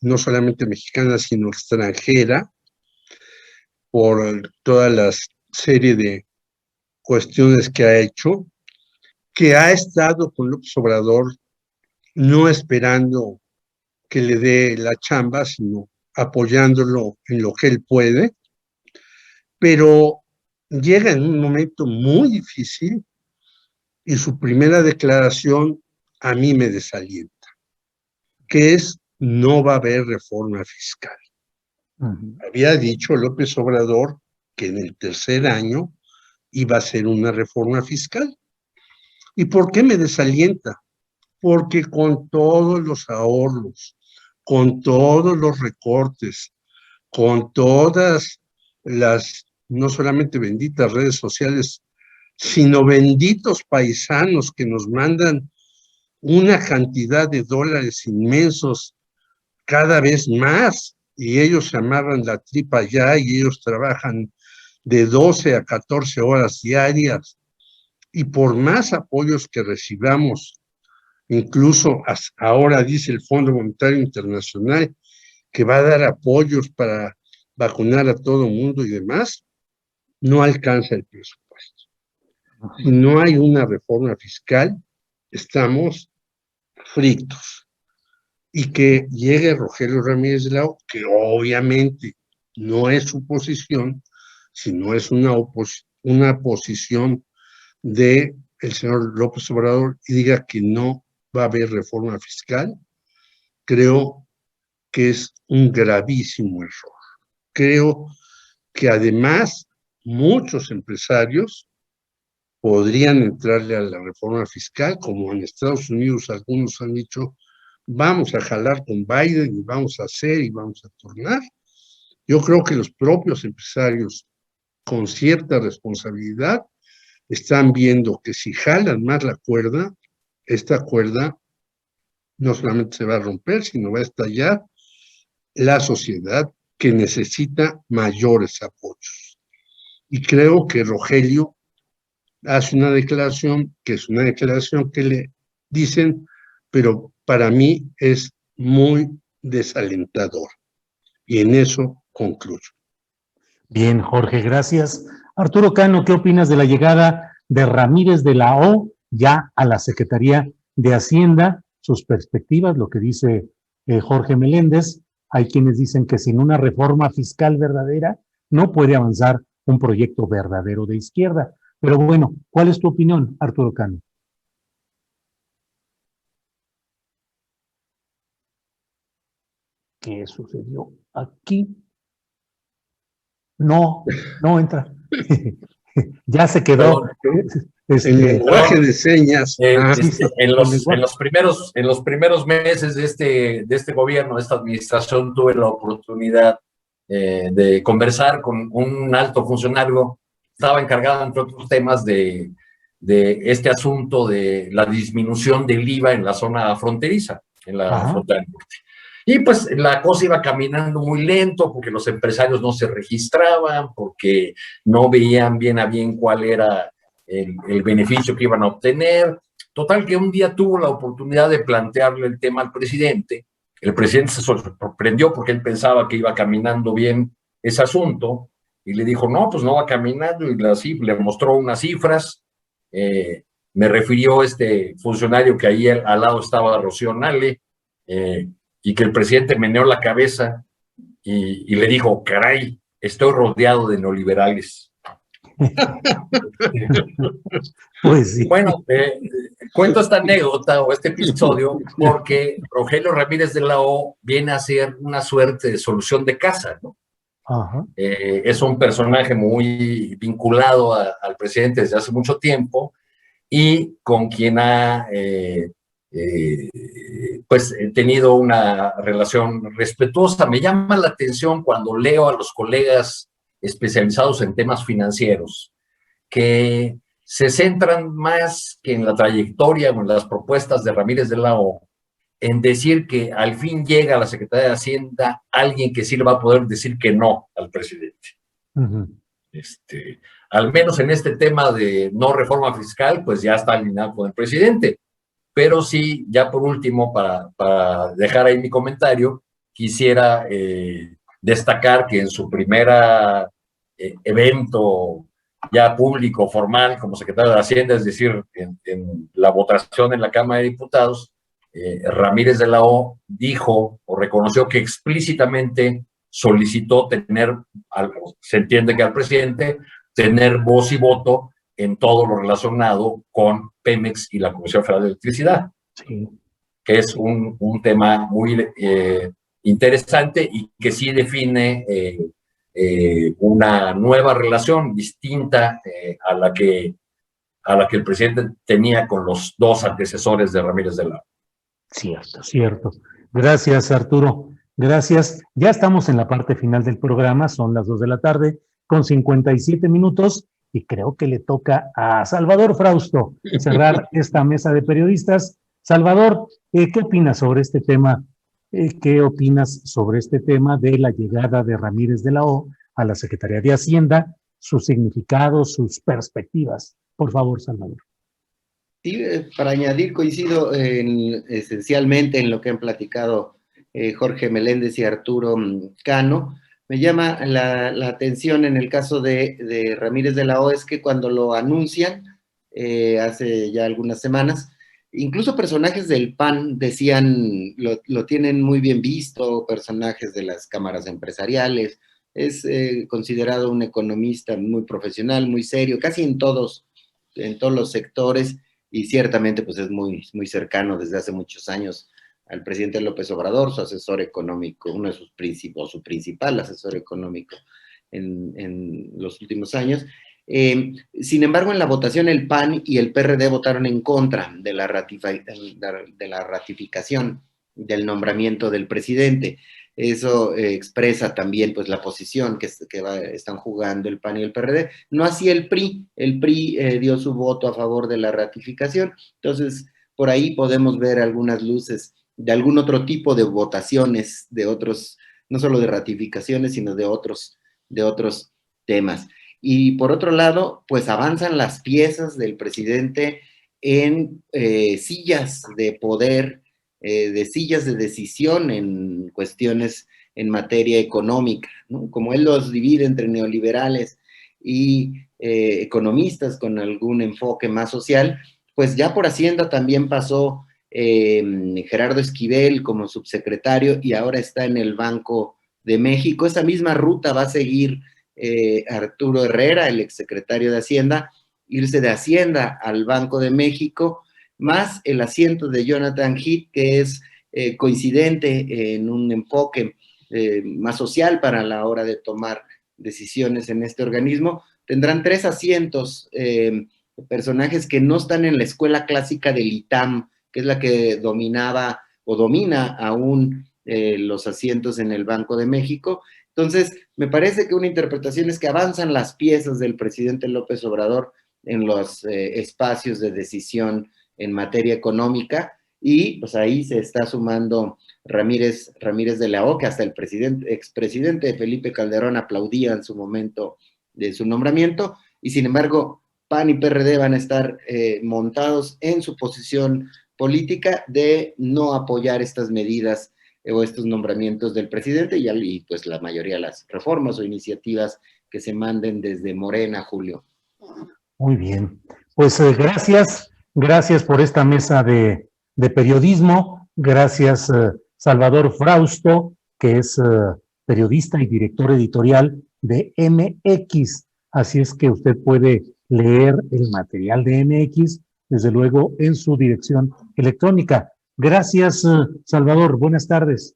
no solamente mexicana, sino extranjera, por toda la serie de cuestiones que ha hecho, que ha estado con López Obrador no esperando que le dé la chamba, sino apoyándolo en lo que él puede, pero llega en un momento muy difícil y su primera declaración a mí me desalienta, que es: no va a haber reforma fiscal. Había dicho López Obrador que en el tercer año iba a ser una reforma fiscal. ¿Y por qué me desalienta? Porque con todos los ahorros, con todos los recortes, con todas las, no solamente benditas redes sociales, sino benditos paisanos que nos mandan una cantidad de dólares inmensos cada vez más, y ellos se amarran la tripa ya y ellos trabajan de 12 a 14 horas diarias, y por más apoyos que recibamos, incluso ahora dice el Fondo Monetario Internacional que va a dar apoyos para vacunar a todo mundo y demás, no alcanza el presupuesto. Si no hay una reforma fiscal, estamos fritos. Y que llegue Rogelio Ramírez de la O, que obviamente no es su posición, sino es una posición del señor López Obrador, y diga que no va a haber reforma fiscal, creo que es un gravísimo error. Creo que además muchos empresarios podrían entrarle a la reforma fiscal, como en Estados Unidos algunos han dicho vamos a jalar con Biden y vamos a hacer y vamos a tornar. Yo creo que los propios empresarios con cierta responsabilidad están viendo que si jalan más la cuerda, esta cuerda no solamente se va a romper, sino va a estallar la sociedad que necesita mayores apoyos. Y creo que Rogelio hace una declaración que es una declaración que le dicen, pero para mí es muy desalentador. Y en eso concluyo. Bien, Jorge, gracias. Arturo Cano, ¿qué opinas de la llegada de Ramírez de la O ya a la Secretaría de Hacienda? Sus perspectivas, lo que dice Jorge Meléndez. Hay quienes dicen que sin una reforma fiscal verdadera no puede avanzar un proyecto verdadero de izquierda. Pero bueno, ¿cuál es tu opinión, Arturo Cano? ¿Qué sucedió aquí? No, no entra. Ya se quedó. El lenguaje de señas. En los primeros meses de este gobierno, de esta administración, tuve la oportunidad de conversar con un alto funcionario. Estaba encargado, entre otros temas, de este asunto de la disminución del IVA en la zona fronteriza, en la frontera norte. Y pues la cosa iba caminando muy lento porque los empresarios no se registraban, porque no veían bien a bien cuál era el beneficio que iban a obtener. Total que un día tuvo la oportunidad de plantearle el tema al presidente. El presidente se sorprendió porque él pensaba que iba caminando bien ese asunto y le dijo, no, pues no va caminando, y le mostró unas cifras. Me refirió este funcionario que ahí al lado estaba Rocío Nale, y que el presidente meneó la cabeza y le dijo, caray, estoy rodeado de neoliberales. Pues sí. Bueno, cuento esta anécdota o este episodio porque Rogelio Ramírez de la O viene a ser una suerte de solución de casa, ¿no? Es un personaje muy vinculado al presidente desde hace mucho tiempo y con quien ha pues he tenido una relación respetuosa. Me llama la atención cuando leo a los colegas especializados en temas financieros que se centran más que en la trayectoria o en las propuestas de Ramírez de la O, en decir que al fin llega a la Secretaría de Hacienda alguien que sí le va a poder decir que no al presidente. Al menos en este tema de no reforma fiscal, pues ya está alineado con el presidente. Pero sí, ya por último, para dejar ahí mi comentario, quisiera destacar que en su primera evento ya público, formal, como secretario de Hacienda, es decir, en la votación en la Cámara de Diputados, Ramírez de la O dijo o reconoció que explícitamente solicitó tener, se entiende que al presidente, tener voz y voto en todo lo relacionado con Pemex y la Comisión Federal de Electricidad, sí, que es un tema muy interesante y que sí define una nueva relación distinta a la que el presidente tenía con los dos antecesores de Ramírez de la O. Cierto, cierto. Gracias, Arturo. Gracias. Ya estamos en la parte final del programa, son las 2 de la tarde con 57 minutos. Y creo que le toca a Salvador Frausto cerrar esta mesa de periodistas. Salvador, ¿qué opinas sobre este tema? ¿Qué opinas sobre este tema de la llegada de Ramírez de la O a la Secretaría de Hacienda? Sus significados, sus perspectivas. Por favor, Salvador. Sí, para añadir, coincido esencialmente en lo que han platicado Jorge Meléndez y Arturo Cano. Me llama la atención en el caso de Ramírez de la O es que cuando lo anuncian hace ya algunas semanas, incluso personajes del PAN decían, lo tienen muy bien visto, personajes de las cámaras empresariales, es considerado un economista muy profesional, muy serio, casi en todos los sectores, y ciertamente pues es muy cercano desde hace muchos años al presidente López Obrador, su asesor económico, uno de sus principales, su principal asesor económico en los últimos años. Sin embargo, en la votación el PAN y el PRD votaron en contra de la ratificación del nombramiento del presidente. Eso expresa también pues la posición que están jugando el PAN y el PRD. No así el PRI. El PRI dio su voto a favor de la ratificación. Entonces, por ahí podemos ver algunas luces de algún otro tipo de votaciones, de otros, no solo de ratificaciones, sino de otros temas. Y por otro lado, pues avanzan las piezas del presidente en sillas de poder, de sillas de decisión en cuestiones en materia económica, ¿no? Como él los divide entre neoliberales y economistas con algún enfoque más social, pues ya por Hacienda también pasó Gerardo Esquivel como subsecretario y ahora está en el Banco de México. Esa misma ruta va a seguir Arturo Herrera, el exsecretario de Hacienda, irse de Hacienda al Banco de México, más el asiento de Jonathan Heath, que es coincidente en un enfoque más social para la hora de tomar decisiones en este organismo. Tendrán 3 asientos, personajes que no están en la escuela clásica del ITAM, que es la que dominaba o domina aún los asientos en el Banco de México. Entonces, me parece que una interpretación es que avanzan las piezas del presidente López Obrador en los espacios de decisión en materia económica, y pues ahí se está sumando Ramírez de la O, que hasta el expresidente Felipe Calderón aplaudía en su momento de su nombramiento, y sin embargo, PAN y PRD van a estar montados en su posición política de no apoyar estas medidas o estos nombramientos del presidente y pues la mayoría de las reformas o iniciativas que se manden desde Morena, Julio. Muy bien, pues gracias por esta mesa de periodismo, gracias Salvador Frausto, que es periodista y director editorial de MX, así es que usted puede leer el material de MX, desde luego en su dirección electrónica. Gracias Salvador, buenas tardes.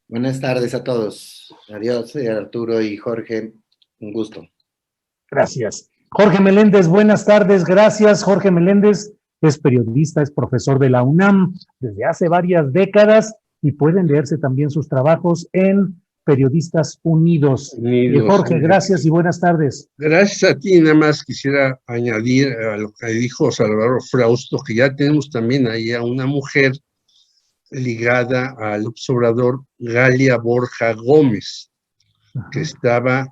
Buenas tardes a todos, adiós Arturo y Jorge, un gusto. Gracias. Jorge Meléndez, buenas tardes. Gracias. Jorge Meléndez es periodista, es profesor de la UNAM desde hace varias décadas y pueden leerse también sus trabajos en Periodistas Unidos. Jorge, gracias y buenas tardes. Gracias a ti. Nada más quisiera añadir a lo que dijo Salvador Frausto, que ya tenemos también ahí a una mujer ligada al observador, Galia Borja Gómez, que estaba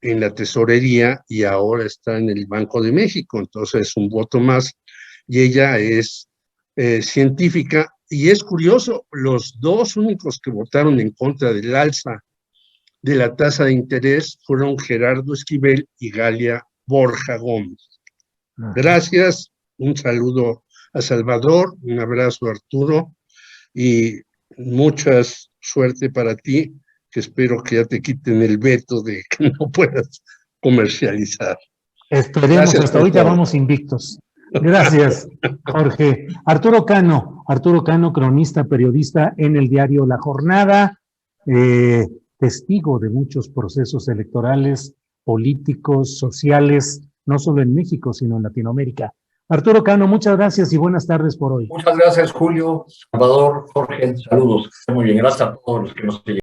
en la tesorería y ahora está en el Banco de México, entonces es un voto más, y ella es científica, y es curioso, los dos únicos que votaron en contra del alza de la tasa de interés fueron Gerardo Esquivel y Galia Borja Gómez. Gracias, un saludo a Salvador, un abrazo a Arturo, y mucha suerte para ti, que espero que ya te quiten el veto de que no puedas comercializar. Esperemos, gracias, hasta ahorita vamos invictos. Gracias, Jorge. Arturo Cano, cronista, periodista en el diario La Jornada, testigo de muchos procesos electorales, políticos, sociales, no solo en México, sino en Latinoamérica. Arturo Cano, muchas gracias y buenas tardes por hoy. Muchas gracias, Julio, Salvador, Jorge, saludos. Muy bien, gracias a todos los que nos siguen.